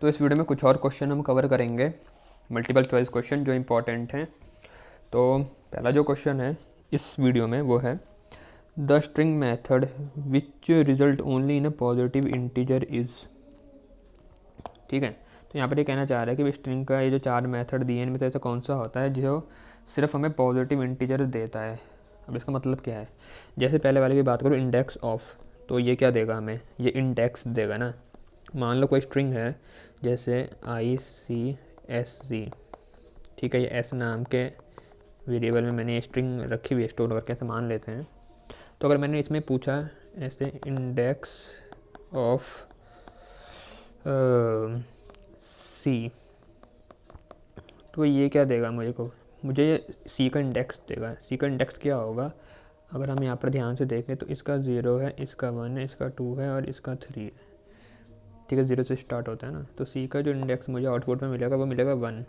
तो इस वीडियो में कुछ और क्वेश्चन हम कवर करेंगे, मल्टीपल चॉइस क्वेश्चन जो इम्पोर्टेंट हैं। तो पहला जो क्वेश्चन है इस वीडियो में वो है the string method which result only in a positive integer is. ठीक है, तो यहाँ पर ये कहना चाह रहा है कि स्ट्रिंग का ये जो चार मेथड दिए हैं इनमें से ऐसा कौन सा होता है जो सिर्फ हमें पॉजिटिव इंटीजर देता है। अब इसका मतलब क्या है, जैसे पहले वाले की बात करूँ इंडेक्स ऑफ, तो ये क्या देगा हमें, ये इंडेक्स देगा ना। मान लो कोई स्ट्रिंग है जैसे ICSC, ठीक है, ये एस नाम के वेरिएबल में मैंने ये स्ट्रिंग रखी हुई है स्टोर करके, ऐसे मान लेते हैं। तो अगर मैंने इसमें पूछा ऐसे इंडेक्स ऑफ सी, तो ये क्या देगा मुझे सी का इंडेक्स देगा। सी का इंडेक्स क्या होगा, अगर हम यहाँ पर ध्यान से देखें तो इसका 0 है, इसका 1 है, इसका 2 है और इसका 3 है। ठीक है, 0 से स्टार्ट होता है ना, तो सी का जो इंडेक्स मुझे आउटपुट में मिलेगा वो मिलेगा 1।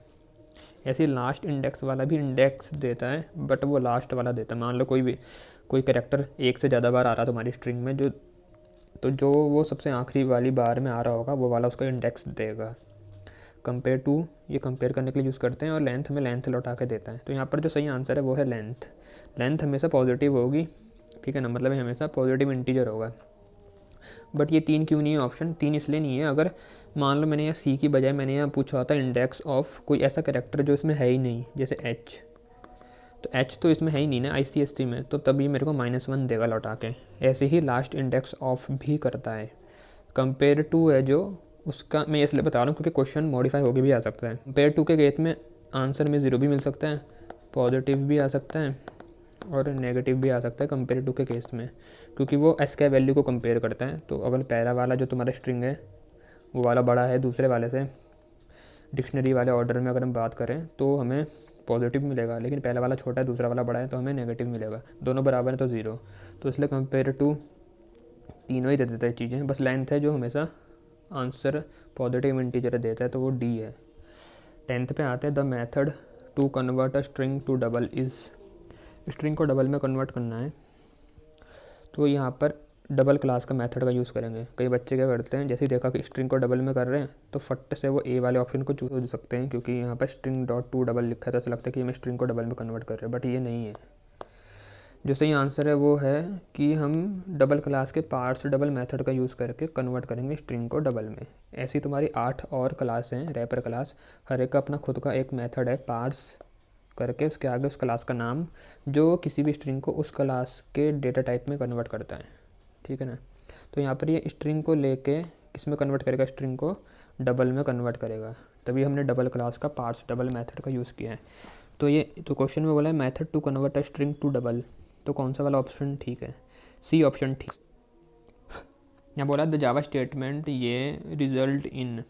ऐसे लास्ट इंडेक्स वाला भी इंडेक्स देता है, बट वो लास्ट वाला देता है। मान लो कोई कैरेक्टर एक से ज़्यादा बार आ रहा है तुम्हारी स्ट्रिंग में, जो वो सबसे आखिरी वाली बार में आ रहा होगा वो वाला उसका इंडेक्स देगा। कंपेयर टू, ये कंपेयर करने के लिए यूज़ करते हैं, और लेंथ हमें लेंथ लौटा के देता है। तो यहाँ पर जो सही आंसर है वो है लेंथ। लेंथ हमेशा पॉजिटिव होगी, ठीक है ना, मतलब हमेशा पॉजिटिव इंटीजर होगा। बट ये 3 क्यों नहीं है ऑप्शन, 3 इसलिए नहीं है, अगर मान लो मैंने यहाँ सी की बजाय मैंने यहाँ पूछा होता इंडेक्स ऑफ कोई ऐसा कैरेक्टर जो इसमें है ही नहीं, जैसे एच, तो एच तो इसमें है ही नहीं ना ICSC में, तो तभी मेरे को -1 देगा लौटा के। ऐसे ही लास्ट इंडेक्स ऑफ भी करता है। कंपेयर टू है जो, उसका मैं इसलिए बता रहा हूँ क्योंकि क्वेश्चन मॉडिफाई होकर भी आ सकता है। कंपेयर टू के केस में आंसर में 0 भी मिल सकता है, पॉजिटिव भी आ सकता है और नेगेटिव भी आ सकता है कंपेयर टू के केस में, क्योंकि वो एस के वैल्यू को कंपेयर करता है। तो अगर पहला वाला जो तुम्हारा स्ट्रिंग है वो वाला बड़ा है दूसरे वाले से, डिक्शनरी वाले ऑर्डर में अगर हम बात करें तो हमें पॉजिटिव मिलेगा, लेकिन पहला वाला छोटा है दूसरा वाला बड़ा है तो हमें नेगेटिव मिलेगा। दोनों बराबर है तो 0, तो इसलिए कंपेयर टू तीनों ही दे देता है चीज़ें, बस लेंथ है जो हमेशा आंसर पॉजिटिव इंटीजर देता है, तो वो डी है। 10th पे आते हैं, the method to convert a string to double is. String को डबल में कन्वर्ट करना है तो यहाँ पर डबल क्लास का मेथड का यूज़ करेंगे। कई बच्चे क्या करते हैं, जैसे ही देखा कि स्ट्रिंग को डबल में कर रहे हैं तो फट से वो ए वाले ऑप्शन को चूज हो सकते हैं, क्योंकि यहाँ पर स्ट्रिंग डॉट टू डबल लिखा है तो ऐसा लगता है कि हमें स्ट्रिंग को डबल में कन्वर्ट कर रहे हैं, बट ये नहीं है। जो सही आंसर है वो है कि हम डबल क्लास के पार्ट्स डबल मेथड का यूज़ करके कन्वर्ट करेंगे स्ट्रिंग को डबल में। ऐसी तुम्हारी 8 और क्लास हैं, रैपर क्लास, हर एक का अपना खुद का एक मेथड है, पार्ट्स करके उसके आगे उस क्लास का नाम, जो किसी भी स्ट्रिंग को उस क्लास के डेटा टाइप में कन्वर्ट करता है। ठीक है ना, तो यहाँ पर ये स्ट्रिंग को लेके किस में कन्वर्ट करेगा, स्ट्रिंग को डबल में कन्वर्ट करेगा, तभी हमने डबल क्लास का पार्ट्स डबल मेथड का यूज़ किया है। तो ये तो क्वेश्चन में बोला है method to convert a string to double, तो कौन सा वाला ऑप्शन ठीक है, सी ऑप्शन ठीक। यहाँ बोला द जावा स्टेटमेंट ये रिजल्ट इन,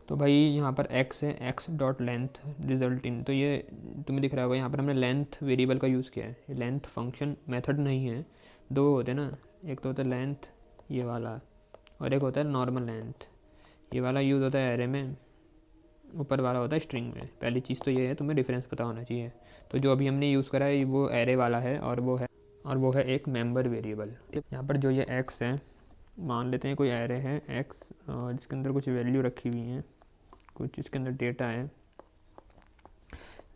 तो भाई यहाँ पर x है, x dot length result in, तो ये तुम्हें दिख रहा होगा यहाँ पर हमने लेंथ वेरिएबल का यूज़ किया है। लेंथ फंक्शन मेथड नहीं है, दो होते हैं ना, एक तो होता है लेंथ ये वाला, और एक होता है नॉर्मल लेंथ। ये वाला यूज़ होता है एरे में, ऊपर वाला होता है स्ट्रिंग में। पहली चीज़ तो ये है, तुम्हें डिफरेंस पता होना चाहिए। तो जो अभी हमने यूज़ करा है वो एरे वाला है, और वो है एक मेंबर वेरिएबल। यहाँ पर जो ये x है, मान लेते हैं कोई एरे है x जिसके अंदर कुछ वैल्यू रखी हुई है, कुछ इसके अंदर डेटा है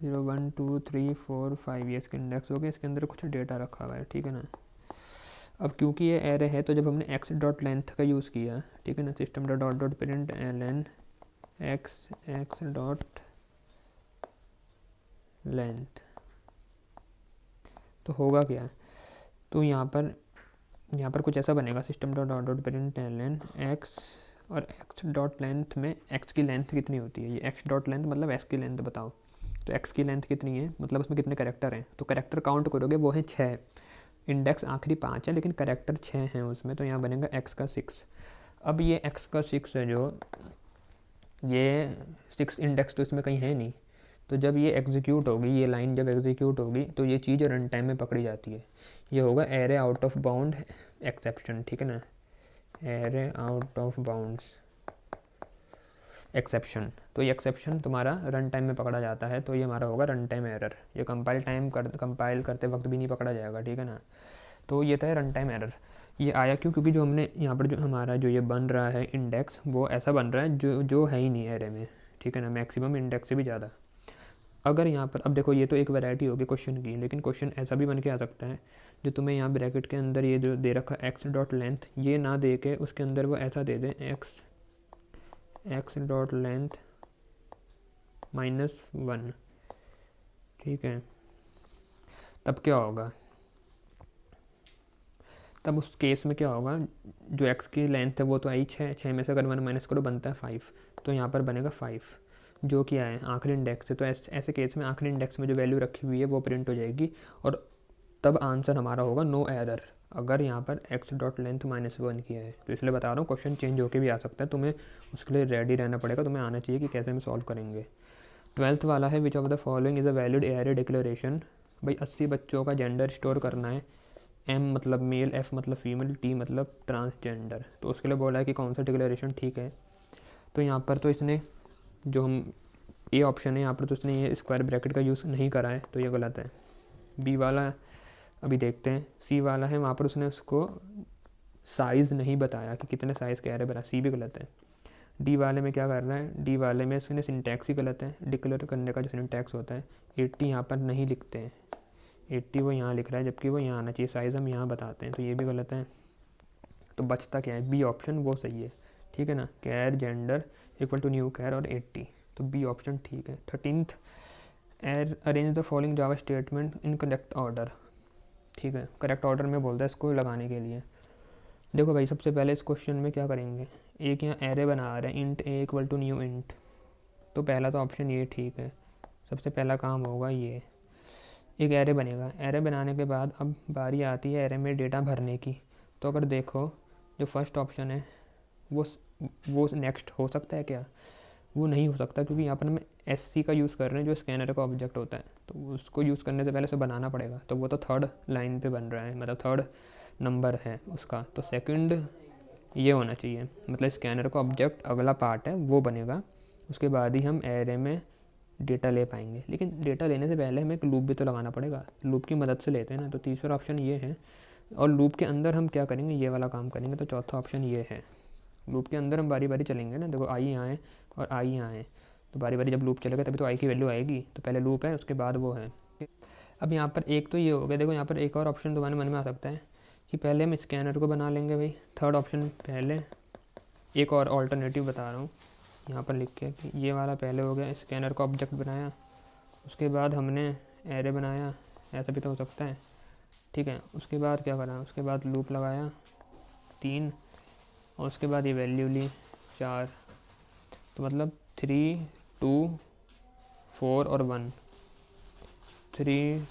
0 1 2 3 4 5, ये इसके इंडेक्स हो गए, इसके अंदर कुछ डेटा रखा हुआ है। ठीक है ना, अब क्योंकि ये एरे है तो जब हमने x डॉट लेंथ का यूज़ किया, ठीक है ना, system dot dot print ln x dot length, तो होगा क्या, तो यहाँ पर कुछ ऐसा बनेगा, system dot dot dot print ln x, और x डॉट लेंथ में x की लेंथ कितनी होती है, ये x डॉट लेंथ मतलब x की लेंथ बताओ, तो x की लेंथ कितनी है, मतलब उसमें कितने करेक्टर हैं, तो करेक्टर काउंट करोगे वो है 6, इंडेक्स आखिरी 5 है लेकिन करेक्टर 6 हैं उसमें, तो यहाँ बनेगा x का 6। अब ये x का 6 है जो, ये 6 इंडेक्स तो इसमें कहीं है नहीं, तो जब ये एग्जीक्यूट होगी, ये लाइन जब एग्जीक्यूट होगी तो ये चीज़ रन टाइम में पकड़ी जाती है। ये होगा array out of bound exception, ठीक है ना, array out of bounds exception. तो ये एक्सेप्शन तुम्हारा रन टाइम में पकड़ा जाता है, तो ये हमारा होगा रन टाइम एरर। ये कंपाइल करते वक्त भी नहीं पकड़ा जाएगा, ठीक है ना, तो ये था रन टाइम एरर। ये आया क्यों? क्योंकि जो हमने यहाँ पर जो हमारा जो ये बन रहा है इंडेक्स, वो ऐसा बन रहा है जो जो है ही नहीं एरे में, ठीक है ना, मैक्सिमम इंडेक्स से भी ज़्यादा। अगर यहाँ पर अब देखो, ये तो एक वैरायटी होगी क्वेश्चन की, लेकिन क्वेश्चन ऐसा भी बन के आ सकता है जो तुम्हें यहाँ ब्रैकेट के अंदर ये जो दे रखा एक्स डॉट लेंथ, ये ना दे के उसके अंदर वो ऐसा दे दें एक्स डॉट लेंथ -1, ठीक है। तब क्या होगा? तब उस केस में क्या होगा, जो एक्स की लेंथ है वो तो आई 6 में से अगर 1 माइनस करो बनता है 5, तो यहाँ पर बनेगा 5, जो क्या है आखिरी इंडेक्स है। तो ऐसे केस में आखिरी इंडेक्स में जो वैल्यू रखी हुई है वो प्रिंट हो जाएगी, और तब आंसर हमारा होगा नो एरर, अगर यहाँ पर एक्स डॉट लेंथ -1 किया है। तो इसलिए बता रहा हूँ क्वेश्चन चेंज होकर भी आ सकता है, तुम्हें उसके लिए रेडी रहना पड़ेगा, तुम्हें आना चाहिए कि कैसे हम सॉल्व करेंगे। 12th वाला है, which of the following is a valid array declaration. भाई 80 बच्चों का जेंडर स्टोर करना है, एम मतलब मेल, एफ मतलब फीमेल, टी मतलब ट्रांसजेंडर। तो उसके लिए बोला है कि कौन सा डिक्लेरेशन ठीक है। तो यहाँ पर तो इसने जो हम ए ऑप्शन है यहाँ पर, तो इसने ये स्क्वायर ब्रैकेट का यूज़ नहीं करा है, तो ये गलत है। बी वाला अभी देखते हैं। सी वाला है, वहाँ पर उसने उसको साइज़ नहीं बताया कि कितने साइज़ का एरे बना, सी भी गलत है। डी वाले में क्या कर रहा है, डी वाले में इसने सिंटैक्स ही गलत है, डिक्लेयर करने का जो सिंटैक्स होता है। 80 यहाँ पर नहीं लिखते हैं, 80 वो यहाँ लिख रहा है, जबकि वो यहाँ आना चाहिए, साइज़ हम यहाँ बताते हैं, तो ये भी गलत है। तो बचता क्या है, बी ऑप्शन वो सही है, ठीक है ना, कैर जेंडर इक्वल टू न्यू कैर और 80, तो बी ऑप्शन ठीक है। 13th, arrange the following Java statement in correct order, ठीक है, करेक्ट ऑर्डर में बोलता है इसको लगाने के लिए। देखो भाई, सबसे पहले इस क्वेश्चन में क्या करेंगे, एक यहाँ एरे बना रहे हैं int a equal to new int, तो पहला तो ऑप्शन ये ठीक है, सबसे पहला काम होगा ये, एक एरे बनेगा। एरे बनाने के बाद अब बारी आती है एरे में डेटा भरने की। तो अगर देखो जो फर्स्ट ऑप्शन है वो नेक्स्ट हो सकता है क्या? वो नहीं हो सकता, क्योंकि यहाँ पर हम SC का यूज़ कर रहे हैं जो स्कैनर का ऑब्जेक्ट होता है, तो उसको यूज़ करने से पहले उसे बनाना पड़ेगा, तो वो तो थर्ड लाइन पे बन रहा है, मतलब थर्ड नंबर है उसका, तो सेकंड ये होना चाहिए, मतलब स्कैनर का ऑब्जेक्ट अगला पार्ट है वो बनेगा, उसके बाद ही हम एरे में डेटा ले पाएंगे। लेकिन डेटा लेने से पहले हमें एक लूप भी तो लगाना पड़ेगा, लूप की मदद से लेते हैं ना, तो तीसरा ऑप्शन ये है। और लूप के अंदर हम क्या करेंगे, ये वाला काम करेंगे, तो चौथा ऑप्शन ये है। लूप के अंदर हम बारी बारी चलेंगे ना, देखो आई यहाँ है और आई यहाँ है, तो बारी बारी जब लूप चलेगा तभी तो आई की वैल्यू आएगी, तो पहले लूप है उसके बाद वो है। अब यहाँ पर एक तो ये हो गया, देखो यहाँ पर एक और ऑप्शन तुम्हारे मन में आ सकता है कि पहले हम स्कैनर को बना लेंगे भाई, थर्ड ऑप्शन पहले, एक और ऑल्टरनेटिव बता रहा हूँ यहाँ पर लिख के कि ये वाला पहले हो गया, स्कैनर का ऑब्जेक्ट बनाया, उसके बाद हमने एरे बनाया, ऐसा भी तो हो सकता है, ठीक है। उसके बाद क्या करा, उसके बाद लूप लगाया 3, और उसके बाद ये वैल्यू ली 4, तो मतलब 3 2 4 और 1, 3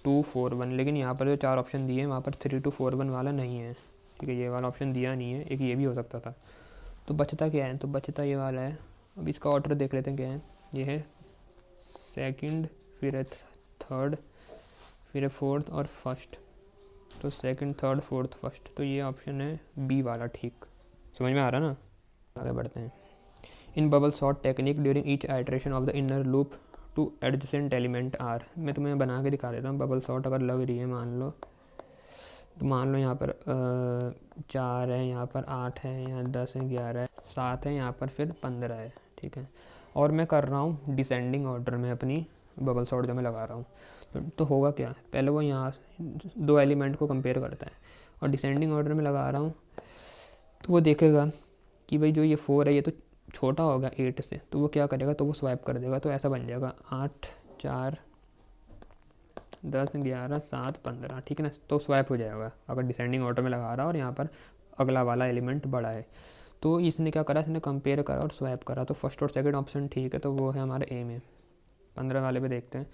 2 4 1, लेकिन यहाँ पर जो 4 ऑप्शन दिए हैं वहाँ पर 3 2 4 1 वाला नहीं है, ठीक है, ये वाला ऑप्शन दिया नहीं है, एक ये भी हो सकता था। तो बचता क्या है, तो बचता ये वाला है। अब इसका ऑर्डर देख लेते हैं क्या है, ये है सेकंड, फिर है थर्ड, फिर है फोर्थ और फर्स्ट, तो सेकंड थर्ड फोर्थ फर्स्ट, तो ये ऑप्शन है बी वाला, ठीक, समझ में आ रहा ना। आगे बढ़ते हैं। In bubble sort technique during each iteration of the inner loop two adjacent element are, मैं तुम्हें बना के दिखा देता हूँ। बबल सॉर्ट अगर लग रही है मान लो, तो मान लो यहाँ पर 4 है, यहाँ पर 8 है, यहाँ 10 है, 11 है, 7 है, यहाँ पर फिर 15 है, ठीक है। और मैं कर रहा हूँ डिसेंडिंग ऑर्डर में अपनी बबल सॉर्ट जो मैं लगा रहा हूँ, तो होगा क्या, पहले वो यहाँ 2 एलिमेंट को कंपेयर करता है, और डिसेंडिंग ऑर्डर में लगा रहा हूँ, तो वो देखेगा कि भाई जो ये 4 है ये तो छोटा होगा 8 से, तो वो क्या करेगा, तो वो स्वाइप कर देगा, तो ऐसा बन जाएगा 8 4 10 11 7 15, ठीक है ना, तो स्वैप हो जाएगा अगर डिसेंडिंग ऑर्डर में लगा रहा है और यहाँ पर अगला वाला एलिमेंट बड़ा है। तो इसने क्या करा, इसने कंपेयर करा और स्वैप करा, तो फर्स्ट और सेकंड ऑप्शन ठीक है, तो वो है हमारा ए में। 15 वाले पे देखते हैं,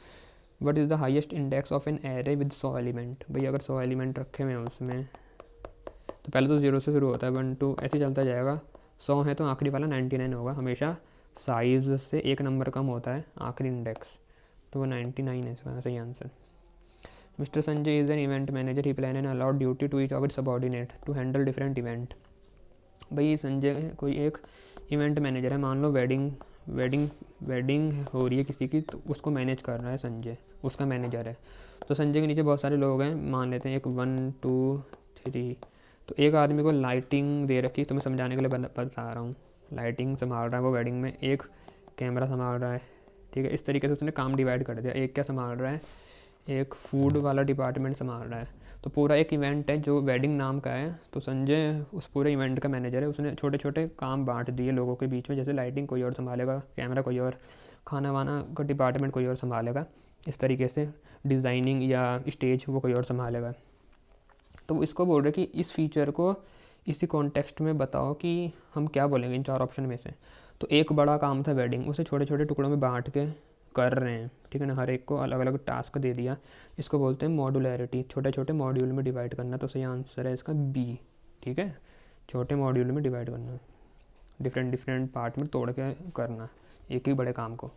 what is the highest index of an array with 100 element. भाई अगर 100 एलिमेंट रखे हुए हैं उसमें, तो पहले तो 0 से शुरू होता है, 1 2 ऐसे चलता जाएगा, 100 है तो आखिरी वाला 99 होगा, हमेशा साइज़ से एक नंबर कम होता है आखिरी इंडेक्स, तो वो 99 है इसका सही answer. Mr. Sanjay is an event manager. He plan and allowed duty to each of its subordinate to handle different event. भाई संजय कोई एक इवेंट मैनेजर है, मान लो वेडिंग हो रही है किसी की, तो उसको मैनेज कर रहा है संजय, उसका मैनेजर है। तो संजय के नीचे बहुत सारे लोग हैं, मान लेते हैं एक 1 2 3, तो एक आदमी को लाइटिंग दे रखी, तो मैं समझाने के लिए बता रहा हूँ। लाइटिंग संभाल रहा है वो वेडिंग में, एक कैमरा संभाल रहा है, ठीक है। इस तरीके से उसने काम डिवाइड कर दिया। एक क्या संभाल रहा है, एक फूड वाला डिपार्टमेंट संभाल रहा है। तो पूरा एक इवेंट है जो वेडिंग नाम का है, तो संजय उस पूरे इवेंट का मैनेजर है। उसने छोटे छोटे काम बांट दिए लोगों के बीच में, जैसे लाइटिंग कोई और संभालेगा, कैमरा कोई और, खाना वाना का डिपार्टमेंट कोई और संभालेगा, इस तरीके से डिज़ाइनिंग या स्टेज वो कोई और संभालेगा। तो वो इसको बोल रहे कि इस फीचर को इसी कॉन्टेक्स्ट में बताओ कि हम क्या बोलेंगे इन 4 ऑप्शन में से। तो एक बड़ा काम था वेडिंग, उसे छोटे छोटे टुकड़ों में बांट के कर रहे हैं, ठीक है ना। हर एक को अलग अलग टास्क दे दिया। इसको बोलते हैं मॉड्यूलैरिटी, छोटे छोटे मॉड्यूल में डिवाइड करना। तो सही आंसर है इसका बी, ठीक है। छोटे मॉड्यूल में डिवाइड करना, डिफरेंट डिफरेंट पार्ट में तोड़ के करना एक ही बड़े काम को।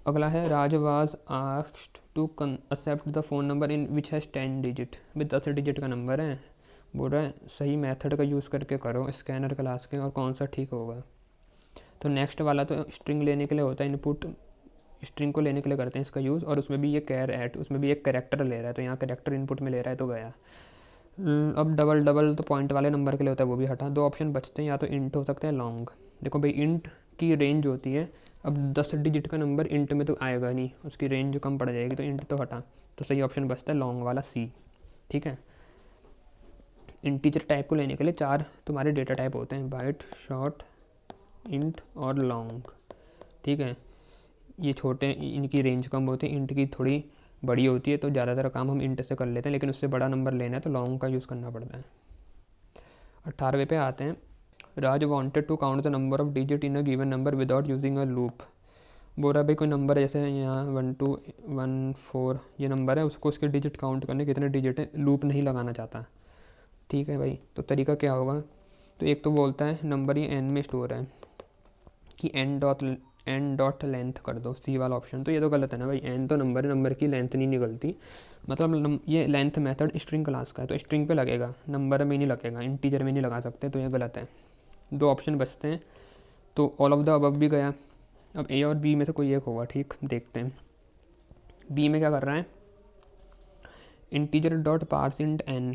अगला है Raj was asked to accept the phone number in which has 10 digit. भाई 10 डिजिट का नंबर है, बोल रहा है सही मेथड का यूज़ करके करो स्कैनर क्लास के, और कौन सा ठीक होगा। तो नेक्स्ट वाला तो स्ट्रिंग लेने के लिए होता है, इनपुट स्ट्रिंग को लेने के लिए करते हैं इसका यूज़। और उसमें भी ये कैर एट, उसमें भी एक कैरेक्टर ले रहा है, तो यहाँ कैरेक्टर इनपुट में ले रहा है तो गया। अब डबल डबल तो पॉइंट वाले नंबर के लिए होता है, वो भी हटा। 2 ऑप्शन बचते हैं, या तो इंट हो सकते हैं लॉन्ग। देखो भाई इंट की रेंज होती है, अब 10 डिजिट का नंबर इंट में तो आएगा नहीं, उसकी रेंज कम पड़ जाएगी, तो इंट तो हटा। तो सही ऑप्शन बचता है लॉन्ग वाला सी, ठीक है। इंटीजर टाइप को लेने के लिए 4 तुम्हारे डेटा टाइप होते हैं, बाइट, शॉर्ट, इंट और लॉन्ग, ठीक है। ये छोटे, इनकी रेंज कम होती है, इंट की थोड़ी बड़ी होती है, तो ज़्यादातर काम हम इंट से कर लेते हैं, लेकिन उससे बड़ा नंबर लेना है तो लॉन्ग का यूज़ करना पड़ता है। 18वें पे आते हैं। Raj wanted to count the number of digit in a given number without using a loop. बोल रहा भाई कोई नंबर जैसे यहाँ 1 2 1 4 ये नंबर है, उसको उसके डिजिट काउंट करने कितने डिजिट है, लूप नहीं लगाना चाहता, ठीक है भाई। तो तरीका क्या होगा, तो एक तो बोलता है नंबर ये एन में स्टोर है कि एन डॉट लेंथ कर दो, सी वाला ऑप्शन। तो ये तो गलत है ना भाई, एन तो नंबर है, नंबर की लेंथ नहीं निकलती। मतलब ये लेंथ मेथड स्ट्रिंग क्लास का है, तो स्ट्रिंग पे लगेगा, नंबर में नहीं लगेगा, इंटीजर में नहीं लगा सकते, तो ये गलत है। 2 ऑप्शन बचते हैं, तो ऑल ऑफ द अबव भी गया। अब ए और बी में से कोई एक होगा, ठीक, देखते हैं। बी में क्या कर रहा है, integer dot parse int n.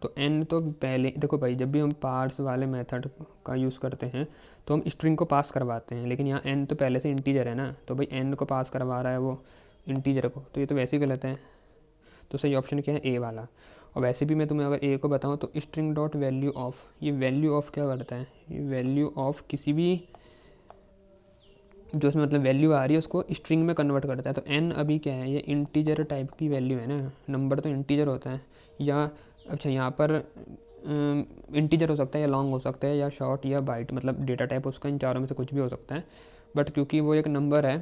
तो एन तो पहले, देखो भाई जब भी हम पार्स वाले मेथड का यूज़ करते हैं तो हम स्ट्रिंग को पास करवाते हैं, लेकिन यहाँ एन तो पहले से इंटीजर है ना, तो भाई एन को पास करवा रहा है वो इंटीजर को, तो ये तो वैसे ही गलत है। तो सही ऑप्शन क्या है, ए वाला। और वैसे भी मैं तुम्हें अगर ए को बताऊँ तो स्ट्रिंग डॉट वैल्यू ऑफ, ये वैल्यू ऑफ क्या करता है, ये वैल्यू ऑफ किसी भी जो उसमें मतलब वैल्यू आ रही है उसको स्ट्रिंग में कन्वर्ट करता है। तो एन अभी क्या है, ये इंटीजर टाइप की वैल्यू है ना, नंबर तो इंटीजर होता है, या अच्छा यहाँ पर इंटीजर हो सकता है, या लॉन्ग हो सकता है, या शॉर्ट, या बाइट, मतलब डेटा टाइप उसका इन चारों में से कुछ भी हो सकता है। बट क्योंकि वो एक नंबर है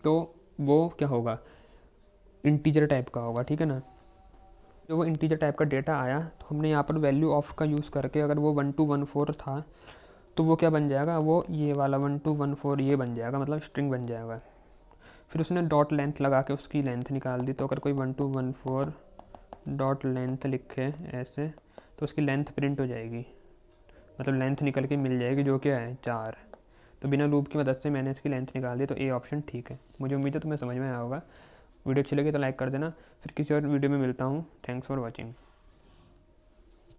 तो वो क्या होगा, इंटीजर टाइप का होगा, ठीक है ना। जो वो इंटीजर टाइप का डेटा आया, तो हमने यहाँ पर वैल्यू ऑफ का यूज़ करके, अगर वो 1 2 1 4 था तो वो क्या बन जाएगा, वो ये वाला 1 2 1 4 ये बन जाएगा, मतलब स्ट्रिंग बन जाएगा। फिर उसने डॉट लेंथ लगा के उसकी लेंथ निकाल दी। तो अगर कोई 1 2 1 4 डॉट लेंथ लिखे ऐसे, तो उसकी लेंथ प्रिंट हो जाएगी, मतलब लेंथ निकल के मिल जाएगी, जो क्या है 4। तो बिना लूप की मदद से मैंने इसकी लेंथ निकाल दी, तो ए ऑप्शन ठीक है। मुझे उम्मीद है तुम्हें समझ में आया होगा। वीडियो अच्छी लगी तो लाइक कर देना। फिर किसी और वीडियो में मिलता हूँ। Thanks for watching.